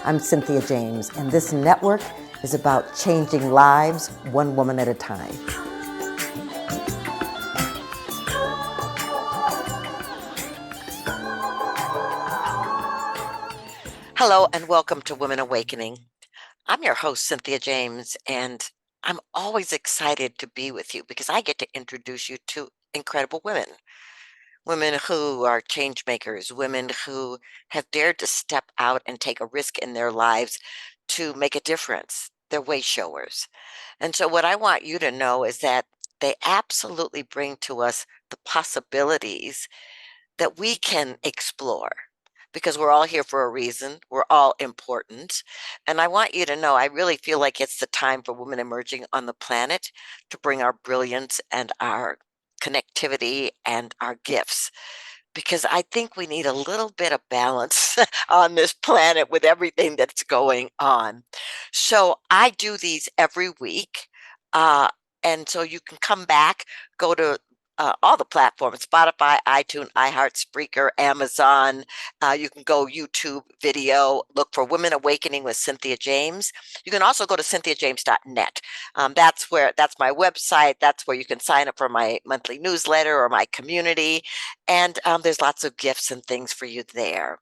I'm Cynthia James, and this network is about changing lives one woman at a time. Hello and welcome to Women Awakening. I'm your host, Cynthia James, and I'm always excited to be with you because I get to introduce you to incredible women. Women who are change makers, women who have dared to step out and take a risk in their lives to make a difference. They're way showers. And so, what I want you to know is that they absolutely bring to us the possibilities that we can explore because we're all here for a reason. We're all important. And I want you to know, I really feel like it's the time for women emerging on the planet to bring our brilliance and our connectivity and our gifts. Because I think we need a little bit of balance on this planet with everything that's going on. So I do these every week. And so you can come back, go to all the platforms, Spotify, iTunes, iHeart, Spreaker, Amazon. You can go YouTube video, look for Women Awakening with Cynthia James. You can also go to cynthiajames.net. That's my website. That's where you can sign up for my monthly newsletter or my community. And there's lots of gifts and things for you there.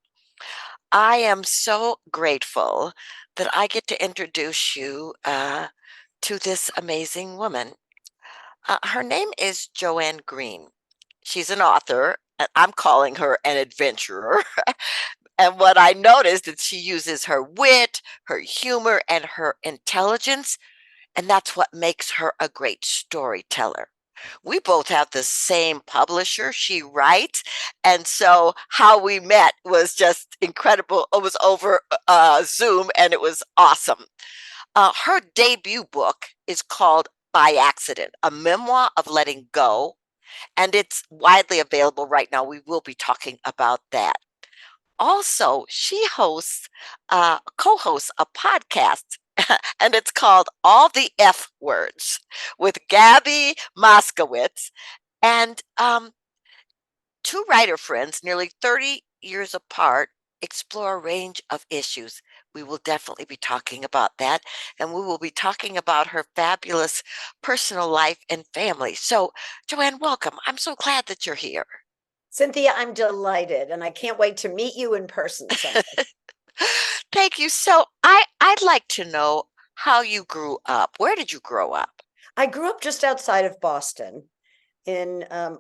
I am so grateful that I get to introduce you to this amazing woman. Her name is Joanne Greene. She's an author, and I'm calling her an adventurer. And what I noticed is she uses her wit, her humor, and her intelligence, and that's what makes her a great storyteller. We both have the same publisher. She writes, and so how we met was just incredible. It was over Zoom, and it was awesome. Her debut book is called By Accident, a memoir of letting go, and it's widely available right now. We will be talking about that. Also, she co-hosts a podcast, and it's called All the F Words with Gabby Moskowitz. And two writer friends, nearly 30 years apart, explore a range of issues. We will definitely be talking about that. And we will be talking about her fabulous personal life and family. So, Joanne, welcome. I'm so glad that you're here. Cynthia, I'm delighted, and I can't wait to meet you in person someday. Thank you. So I'd like to know how you grew up. Where did you grow up? I grew up just outside of Boston in a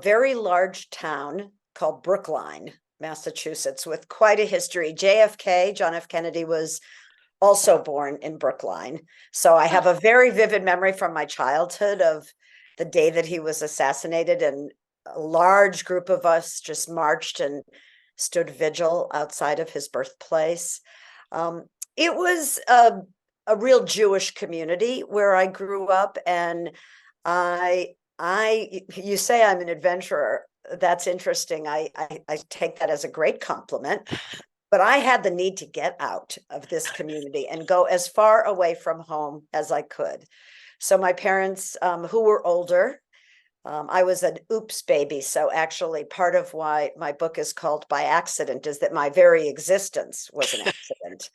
very large town called Brookline, Massachusetts, with quite a history. JFK, John F. Kennedy, was also born in Brookline. So I have a very vivid memory from my childhood of the day that he was assassinated, and a large group of us just marched and stood vigil outside of his birthplace. It was a real Jewish community where I grew up, and you say I'm an adventurer. That's interesting. I take that as a great compliment. But I had the need to get out of this community and go as far away from home as I could. So my parents, who were older, I was an oops baby. So actually part of why my book is called By Accident is that my very existence was an accident.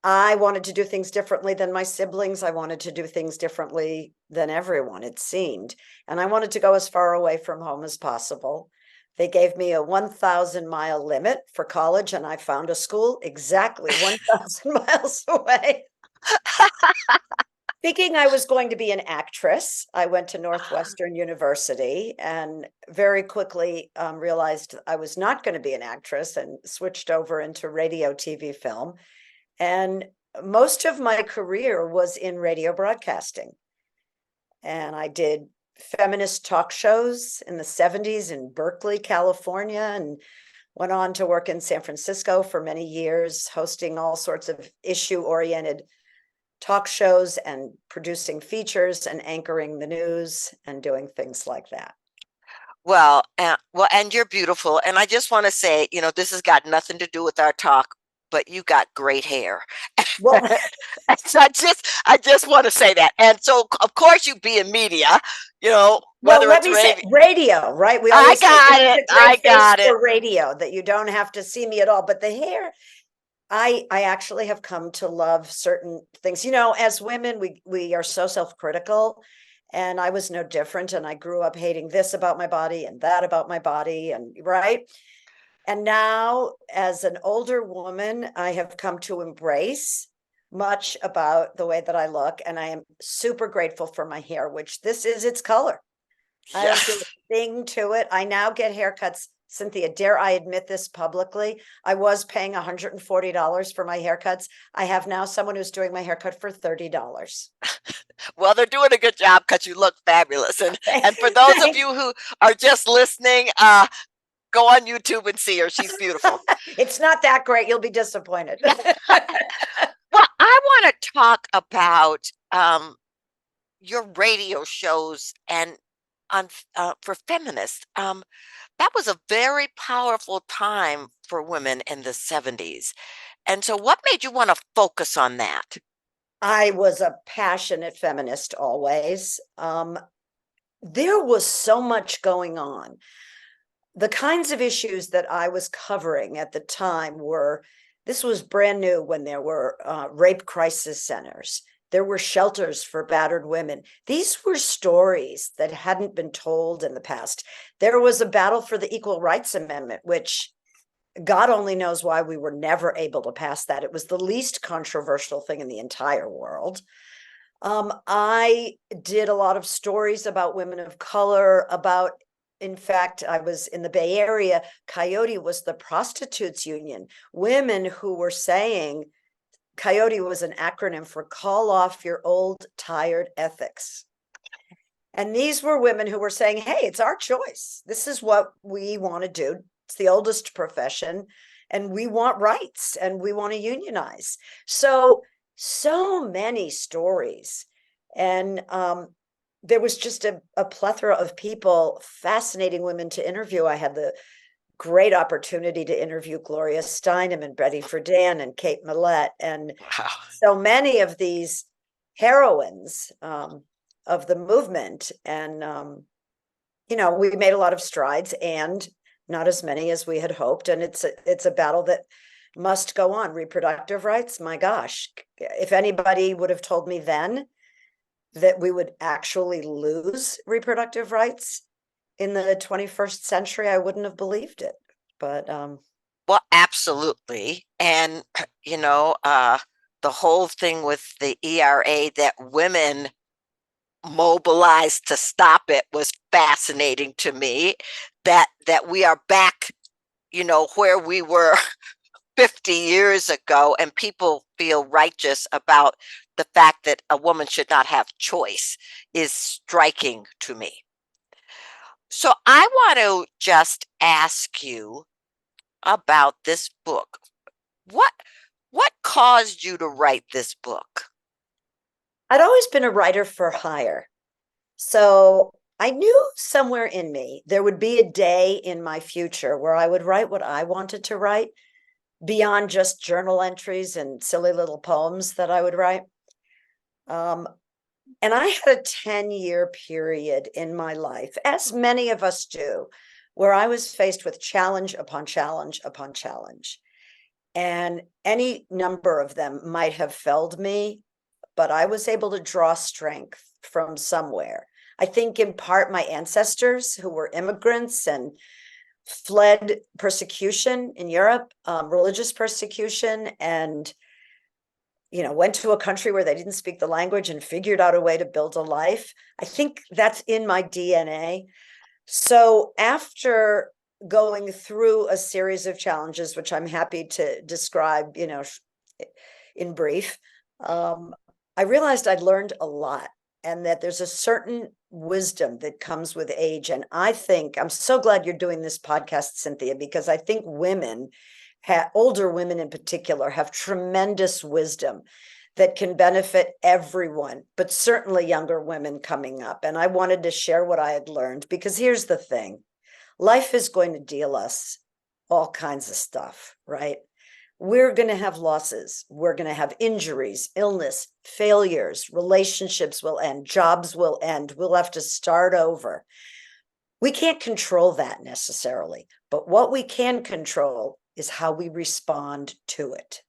I wanted to do things differently than my siblings. I wanted to do things differently than everyone, it seemed. And I wanted to go as far away from home as possible. They gave me a 1,000-mile limit for college, and I found a school exactly 1,000 miles away. Thinking I was going to be an actress, I went to Northwestern University and very quickly realized I was not going to be an actress and switched over into radio, TV, film. And most of my career was in radio broadcasting. And I did feminist talk shows in the 70s in Berkeley, California, and went on to work in San Francisco for many years, hosting all sorts of issue-oriented talk shows and producing features and anchoring the news and doing things like that. Well, and you're beautiful. And I just want to say, this has got nothing to do with our talk, but you got great hair. Well, So I just want to say that. And so, of course, you be in media, well, whether let it's me say radio, right? We always I got say it. it's a great I got face it. for radio, that you don't have to see me at all. But the hair, I actually have come to love certain things. You know, as women, we are so self-critical, and I was no different. And I grew up hating this about my body and that about my body, and right. And now, as an older woman, I have come to embrace much about the way that I look, and I am super grateful for my hair, which this is its color. I don't do Yes. a thing to it. I now get haircuts. Cynthia, dare I admit this publicly? I was paying $140 for my haircuts. I have now someone who's doing my haircut for $30. Well, they're doing a good job because you look fabulous. And for those of Thank- you who are just listening, go on YouTube and see her. She's beautiful. It's not that great. You'll be disappointed. Well, I want to talk about your radio shows and on for feminists. That was a very powerful time for women in the 70s. And so what made you want to focus on that? I was a passionate feminist always. There was so much going on. The kinds of issues that I was covering at the time were, this was brand new when there were rape crisis centers. There were shelters for battered women. These were stories that hadn't been told in the past. There was a battle for the Equal Rights Amendment, which God only knows why we were never able to pass that. It was the least controversial thing in the entire world. I did a lot of stories about women of color, about, in fact, I was in the Bay Area. Coyote was the prostitutes union. Women who were saying, Coyote was an acronym for call off your old tired ethics. And these were women who were saying, hey, it's our choice. This is what we want to do. It's the oldest profession, and we want rights, and we want to unionize. So many stories. And there was just a plethora of people, fascinating women to interview. I had the great opportunity to interview Gloria Steinem and Betty Friedan and Kate Millett, and Wow. so many of these heroines of the movement. And you know, we made a lot of strides, and not as many as we had hoped. And it's a battle that must go on. Reproductive rights, my gosh, if anybody would have told me then that we would actually lose reproductive rights in the 21st century, I wouldn't have believed it. But Well, absolutely. And, the whole thing with the ERA that women mobilized to stop it was fascinating to me. That we are back, where we were 50 years ago, and people feel righteous about the fact that a woman should not have choice is striking to me. So I want to just ask you about this book. What what caused you to write this book? I'd always been a writer for hire. So I knew somewhere in me there would be a day in my future where I would write what I wanted to write beyond just journal entries and silly little poems that I would write. And I had a 10-year period in my life, as many of us do, where I was faced with challenge upon challenge upon challenge. And any number of them might have felled me, but I was able to draw strength from somewhere. I think in part my ancestors who were immigrants and fled persecution in Europe, religious persecution, and went to a country where they didn't speak the language and figured out a way to build a life. I think that's in my DNA. So after going through a series of challenges, which I'm happy to describe, in brief, I realized I'd learned a lot, and that there's a certain wisdom that comes with age. And I think I'm so glad you're doing this podcast, Cynthia, because I think women, older women in particular, have tremendous wisdom that can benefit everyone, but certainly younger women coming up. And I wanted to share what I had learned, because here's the thing: life is going to deal us all kinds of stuff, right? We're going to have losses. We're going to have injuries, illness, failures, relationships will end, jobs will end. We'll have to start over. We can't control that necessarily, but what we can control is how we respond to it.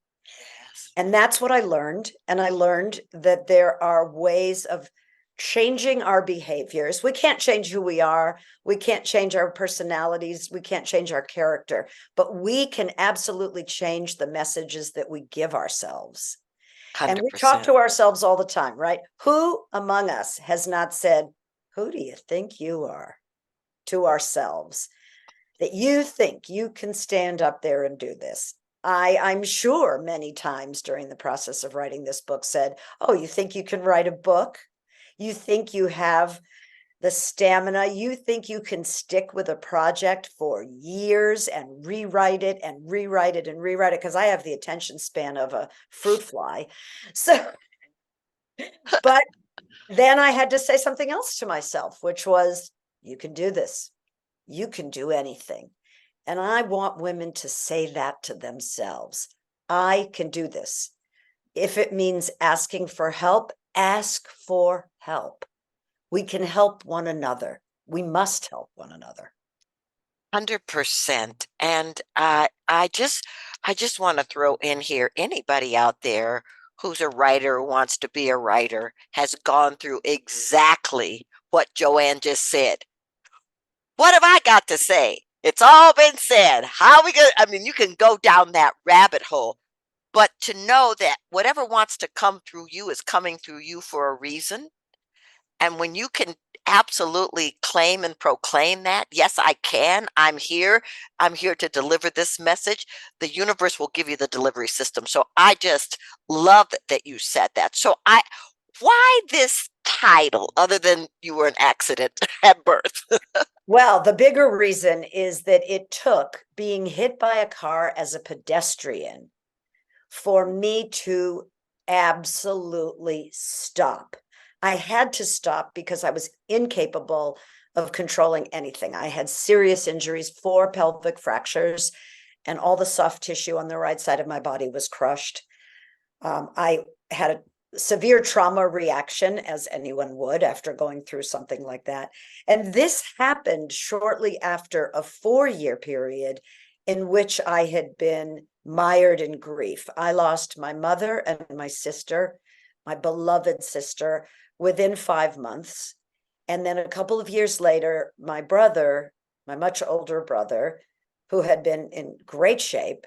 And that's what I learned. And I learned that there are ways of changing our behaviors. We can't change who we are. We can't change our personalities. We can't change our character, but we can absolutely change the messages that we give ourselves. And we talk 100%. to ourselves all the time, right? Who among us has not said, "Who do you think you are?" to ourselves, that you think you can stand up there and do this. I'm sure many times during the process of writing this book said, "Oh, you think you can write a book? You think you have the stamina? You think you can stick with a project for years and rewrite it and rewrite it and rewrite it?" Because I have the attention span of a fruit fly. So, but then I had to say something else to myself, which was, "You can do this. You can do anything." And I want women to say that to themselves. I can do this. If it means asking for help, ask for help. We can help one another. We must help one another. 100%. And I just want to throw in here, anybody out there who's a writer, wants to be a writer, has gone through exactly what Joanne just said. What have I got to say? It's all been said. How are we going to, I mean, you can go down that rabbit hole, but to know that whatever wants to come through you is coming through you for a reason. And when you can absolutely claim and proclaim that, yes, I can, I'm here to deliver this message, the universe will give you the delivery system. So I just love that you said that. Why this title other than you were an accident at birth? Well, the bigger reason is that it took being hit by a car as a pedestrian for me to absolutely stop. I had to stop because I was incapable of controlling anything. I had serious injuries, 4 pelvic fractures, and all the soft tissue on the right side of my body was crushed. I had a severe trauma reaction, as anyone would after going through something like that. And this happened shortly after a 4-year period in which I had been mired in grief. I lost my mother and my sister, my beloved sister, within 5 months. And then a couple of years later, my brother, my much older brother, who had been in great shape,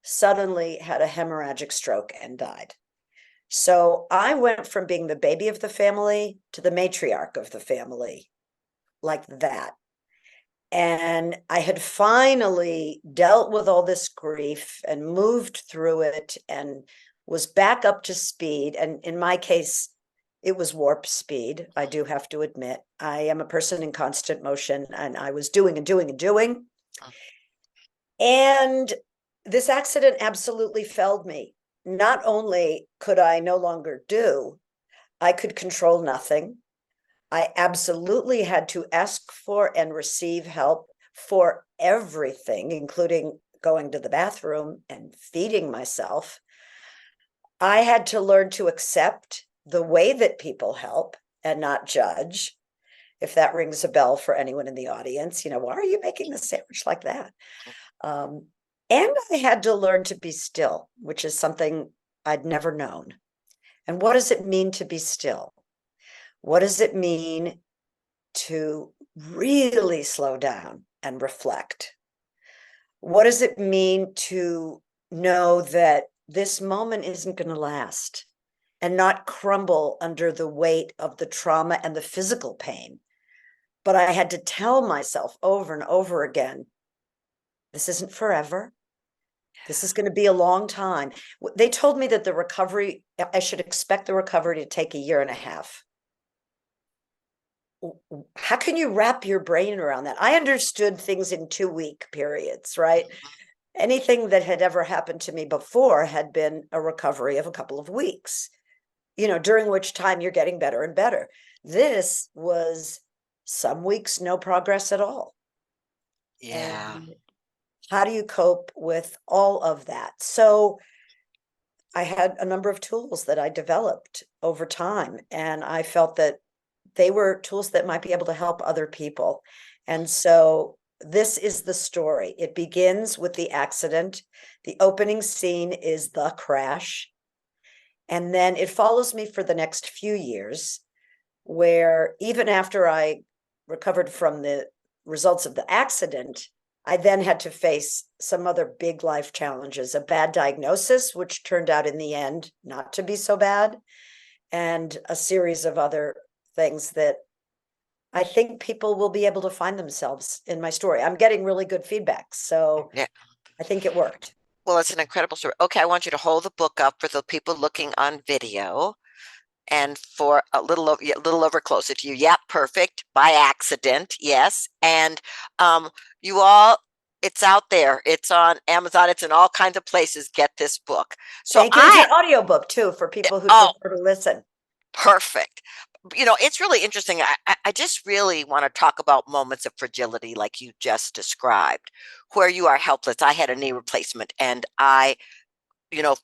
suddenly had a hemorrhagic stroke and died. So I went from being the baby of the family to the matriarch of the family, like that. And I had finally dealt with all this grief and moved through it and was back up to speed. And in my case, it was warp speed. I do have to admit, I am a person in constant motion, and I was doing and doing and doing. And this accident absolutely felled me. Not only could I no longer do, I could control nothing. I absolutely had to ask for and receive help for everything, including going to the bathroom and feeding myself. I had to learn to accept the way that people help and not judge. If that rings a bell for anyone in the audience, why are you making the sandwich like that? And I had to learn to be still, which is something I'd never known. And what does it mean to be still? What does it mean to really slow down and reflect? What does it mean to know that this moment isn't going to last and not crumble under the weight of the trauma and the physical pain? But I had to tell myself over and over again, this isn't forever. This is going to be a long time. They told me that the recovery, I should expect the recovery to take 1.5 years. How can you wrap your brain around that? I understood things in 2-week periods, right? Anything that had ever happened to me before had been a recovery of a couple of weeks, during which time you're getting better and better. This was some weeks, no progress at all. Yeah. And how do you cope with all of that? So I had a number of tools that I developed over time, and I felt that they were tools that might be able to help other people. And so this is the story. It begins with the accident. The opening scene is the crash. And then it follows me for the next few years, where even after I recovered from the results of the accident, I then had to face some other big life challenges, a bad diagnosis, which turned out in the end not to be so bad, and a series of other things that I think people will be able to find themselves in my story. I'm getting really good feedback, so Yeah. I think it worked. Well, it's an incredible story. Okay, I want you to hold the book up for the people looking on video and for a little over closer to you. Yeah, perfect. By accident, yes. And you all, it's out there. It's on Amazon. It's in all kinds of places. Get this book. So Thank you. It's an audiobook too for people who oh, prefer to listen. perfect. It's really interesting. I just really want to talk about moments of fragility like you just described, where you are helpless. I had a knee replacement and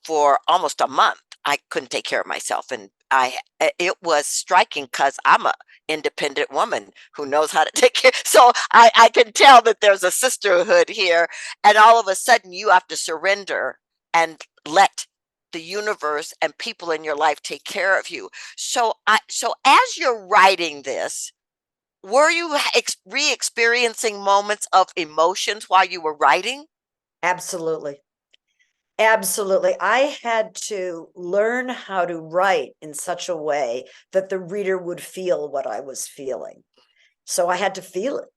for almost a month, I couldn't take care of myself. And it was striking because I'm a independent woman who knows how to take care. So I can tell that there's a sisterhood here. And all of a sudden you have to surrender and let the universe and people in your life take care of you. So as you're writing this, were you re-experiencing moments of emotions while you were writing? Absolutely. Absolutely. I had to learn how to write in such a way that the reader would feel what I was feeling. So I had to feel it.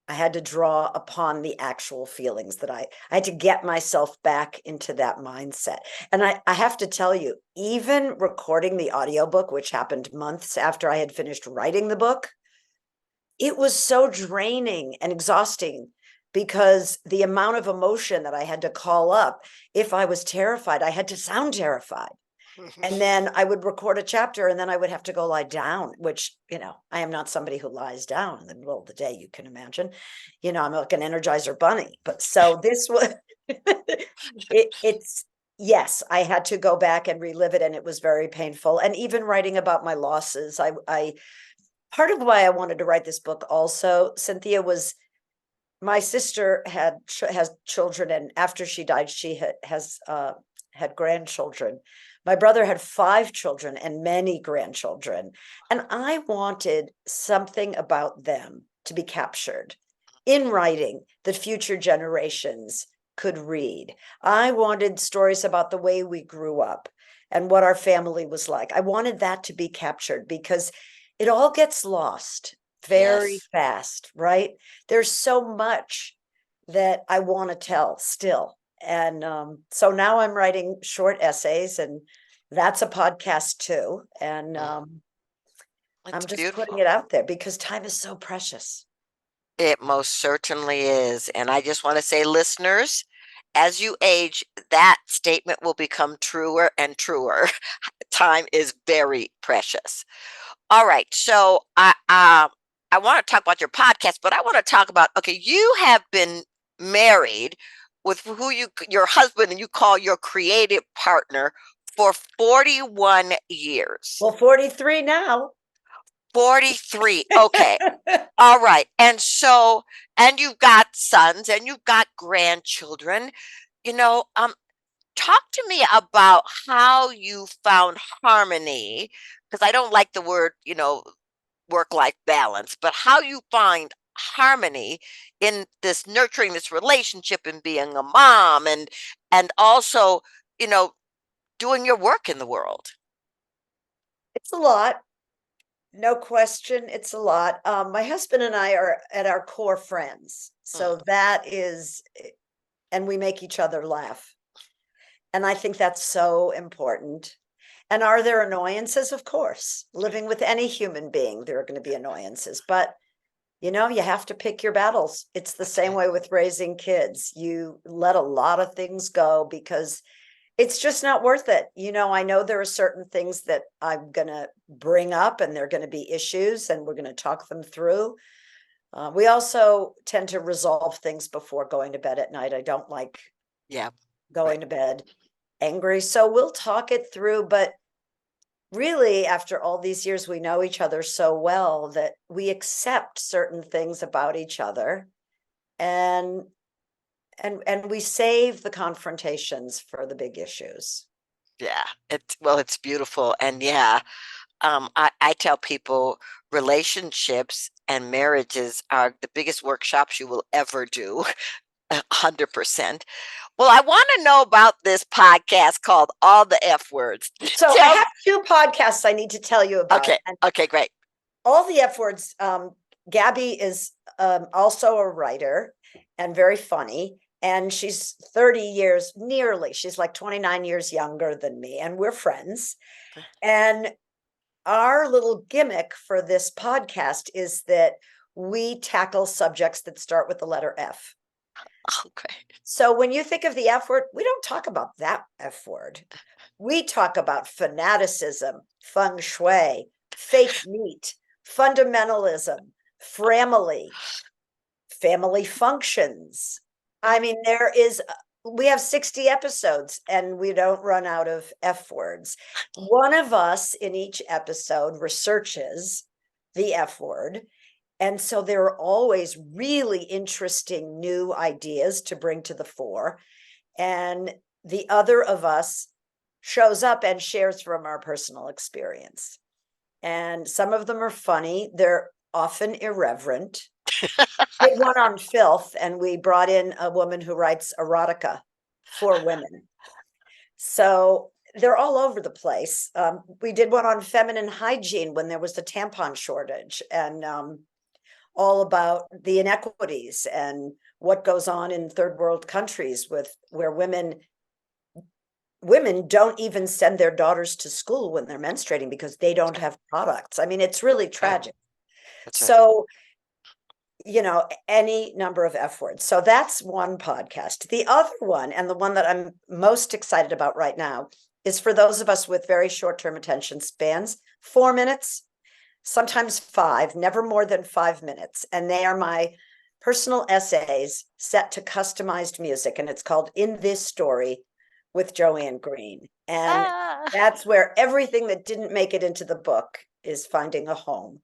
I had to draw upon the actual feelings that I had to get myself back into that mindset. And I have to tell you, even recording the audiobook, which happened months after I had finished writing the book, it was so draining and exhausting because the amount of emotion that I had to call up, if I was terrified, I had to sound terrified. And then I would record a chapter and then I would have to go lie down, which, I am not somebody who lies down in the middle of the day, you can imagine. I'm like an Energizer bunny. But so this was it's yes, I had to go back and relive it and it was very painful. And even writing about my losses, I part of why I wanted to write this book also, Cynthia, was my sister has children, and after she died, she has had grandchildren. My brother had 5 children and many grandchildren, and I wanted something about them to be captured in writing that future generations could read. I wanted stories about the way we grew up and what our family was like. I wanted that to be captured because it all gets lost very Yes. fast, right? There's so much that I want to tell still. And so now I'm writing short essays, and that's a podcast too. And I'm It's just putting beautiful. it out there because time is so precious. It most certainly is. And I just want to say, listeners, as you age, that statement will become truer and truer. Time is very precious. All right. So I want to talk about your podcast, but I want to talk about, okay, you have been married with your husband and you call your creative partner for 41 years. Well, 43 now. 43. Okay. All right. And you've got sons and you've got grandchildren. You know, um, Talk to me about how you found harmony, because I don't like the word, work-life balance, but how you find harmony in this nurturing this relationship and being a mom and also, you know, doing your work in the world. It's a lot. No question, it's a lot. My husband and I are at our core friends. Mm, So that is, and we make each other laugh. And I think that's so important. And are there annoyances? Of course. Living with any human being, there are going to be annoyances. But, you have to pick your battles. It's the that's same right. way with raising kids. You let a lot of things go because it's just not worth it. I know there are certain things that I'm going to bring up and they're going to be issues and we're going to talk them through. We also tend to resolve things before going to bed at night. I don't like Yeah, right. going to bed angry. So we'll talk it through. But really, after all these years, we know each other so well that we accept certain things about each other and and we save the confrontations for the big issues. Yeah. It's beautiful. And yeah, I tell people relationships and marriages are the biggest workshops you will ever do. 100%. Well, I want to know about this podcast called All the F Words. So I Tell have two podcasts I need to tell you about. Okay. Okay, great. All the F Words, Gabby is also a writer and very funny. And she's 30 years, nearly, she's like 29 years younger than me, and we're friends. And our little gimmick for this podcast is that we tackle subjects that start with the letter F. Okay. So when you think of the F word, we don't talk about that F word. We talk about fanaticism, feng shui, fake meat, fundamentalism, family, family functions. I mean, we have 60 episodes and we don't run out of F words. One of us in each episode researches the F word. And so there are always really interesting new ideas to bring to the fore. And the other of us shows up and shares from our personal experience. And some of them are funny, they're often irreverent. Did one on filth, and we brought in a woman who writes erotica for women. So they're all over the place. We did one on feminine hygiene when there was the tampon shortage, and all about the inequities and what goes on in third world countries with where women don't even send their daughters to school when they're menstruating because they don't have products. I mean, it's really Right. tragic. That's right. So, any number of F words. So that's one podcast. The other one, and the one that I'm most excited about right now, is for those of us with very short-term attention spans, 4 minutes, sometimes 5, never more than 5 minutes. And they are my personal essays set to customized music. And it's called In This Story with Joanne Greene. And that's where everything that didn't make it into the book is finding a home.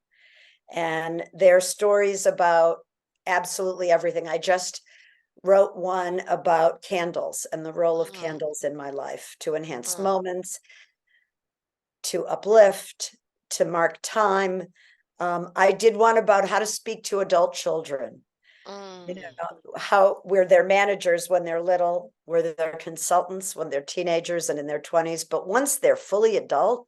And they're stories about absolutely everything. I just wrote one about candles and the role of candles in my life to enhance moments, to uplift, to mark time. I did one about how to speak to adult children. How we're their managers when they're little, we're their consultants when they're teenagers and in their 20s. But once they're fully adult,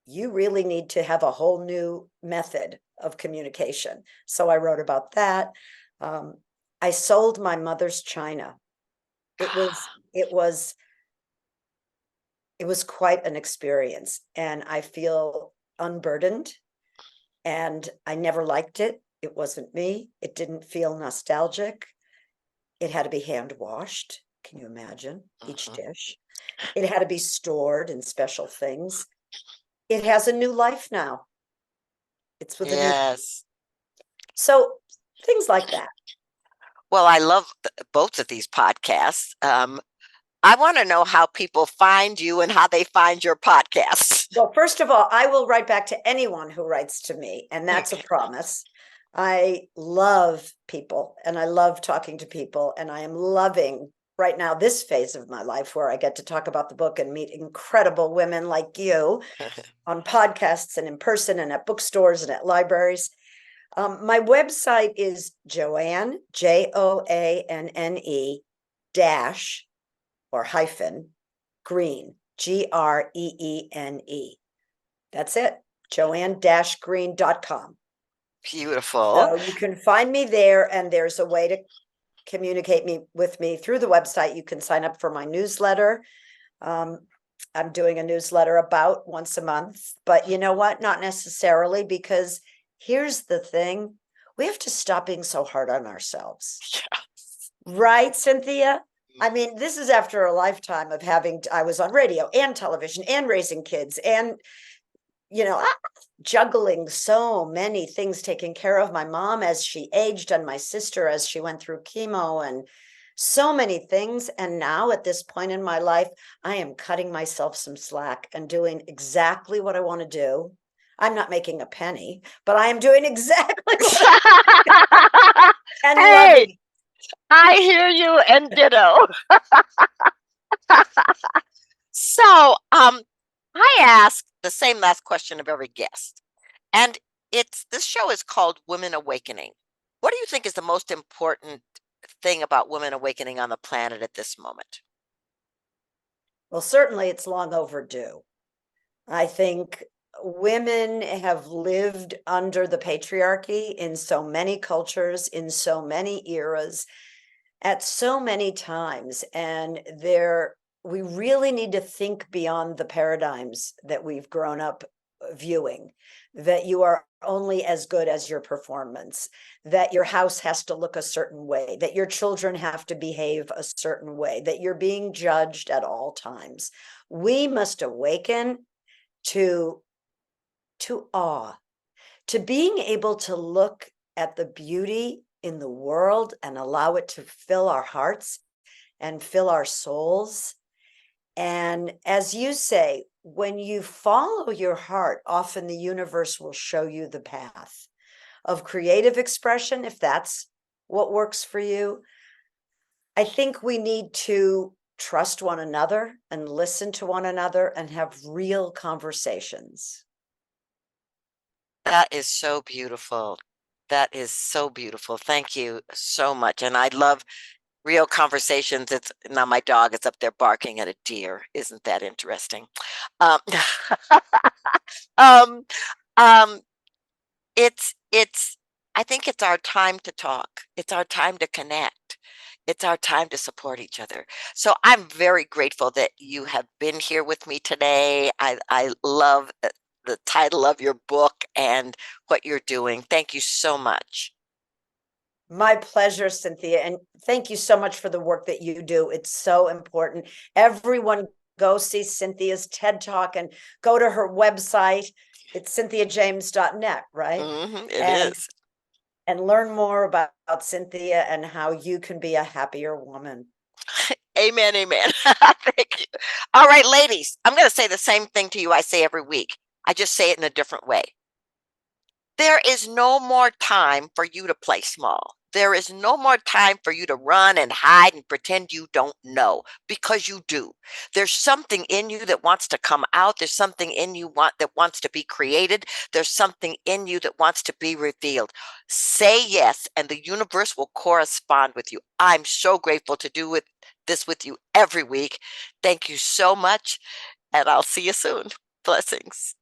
you really need to have a whole new method of communication. So I wrote about that. I sold my mother's china. It was quite an experience, and I feel unburdened, and I never liked it. It wasn't me. It didn't feel nostalgic. It had to be hand washed. Can you imagine each dish? It had to be stored in special things. It has a new life now. It's with a new. Yes. So things like that. Well, I love both of these podcasts. I want to know how people find you and how they find your podcasts. Well, first of all, I will write back to anyone who writes to me, and that's Okay. a promise. I love people and I love talking to people, and I am loving right now this phase of my life where I get to talk about the book and meet incredible women like you on podcasts and in person and at bookstores and at libraries. My website is Joanne, Joanne dash or hyphen Greene, Greene. That's it, Joanne-Greene.com. Beautiful. So you can find me there, and there's a way to communicate with me through the website. You can sign up for my newsletter. I'm doing a newsletter about once a month, but you know what? Not necessarily, because here's the thing. We have to stop being so hard on ourselves. Yes. Right, Cynthia? I mean, this is after a lifetime of I was on radio and television and raising kids and, juggling so many things, taking care of my mom as she aged and my sister as she went through chemo and so many things. And now at this point in my life, I am cutting myself some slack and doing exactly what I want to do. I'm not making a penny, but I am doing exactly what and Hey, loving. I hear you and ditto. So, the same last question of every guest. And this show is called Women Awakening. What do you think is the most important thing about women awakening on the planet at this moment? Well, certainly it's long overdue. I think women have lived under the patriarchy in so many cultures, in so many eras, at so many times. And we really need to think beyond the paradigms that we've grown up viewing, that you are only as good as your performance, that your house has to look a certain way, that your children have to behave a certain way, that you're being judged at all times. We must awaken to awe, to being able to look at the beauty in the world and allow it to fill our hearts and fill our souls. And as you say, when you follow your heart, often the universe will show you the path of creative expression, if that's what works for you. I think we need to trust one another and listen to one another and have real conversations. That is so beautiful. That is so beautiful. Thank you so much. And I love real conversations. It's now my dog is up there barking at a deer. Isn't that interesting? Um, um, um, it's I think it's our time to talk. It's our time to connect. It's our time to support each other. So I'm very grateful that you have been here with me today. I love the title of your book and what you're doing. Thank you so much. My pleasure, Cynthia. And thank you so much for the work that you do. It's so important. Everyone go see Cynthia's TED Talk and go to her website. It's cynthiajames.net, right? It And is. learn more about Cynthia and how you can be a happier woman. Amen, amen. Thank you. All right, ladies, I'm going to say the same thing to you I say every week. I just say it in a different way. There is no more time for you to play small. There is no more time for you to run and hide and pretend you don't know, because you do. There's something in you that wants to come out. There's something in you that wants to be created. There's something in you that wants to be revealed. Say yes, and the universe will correspond with you. I'm so grateful to do this with you every week. Thank you so much, and I'll see you soon. Blessings.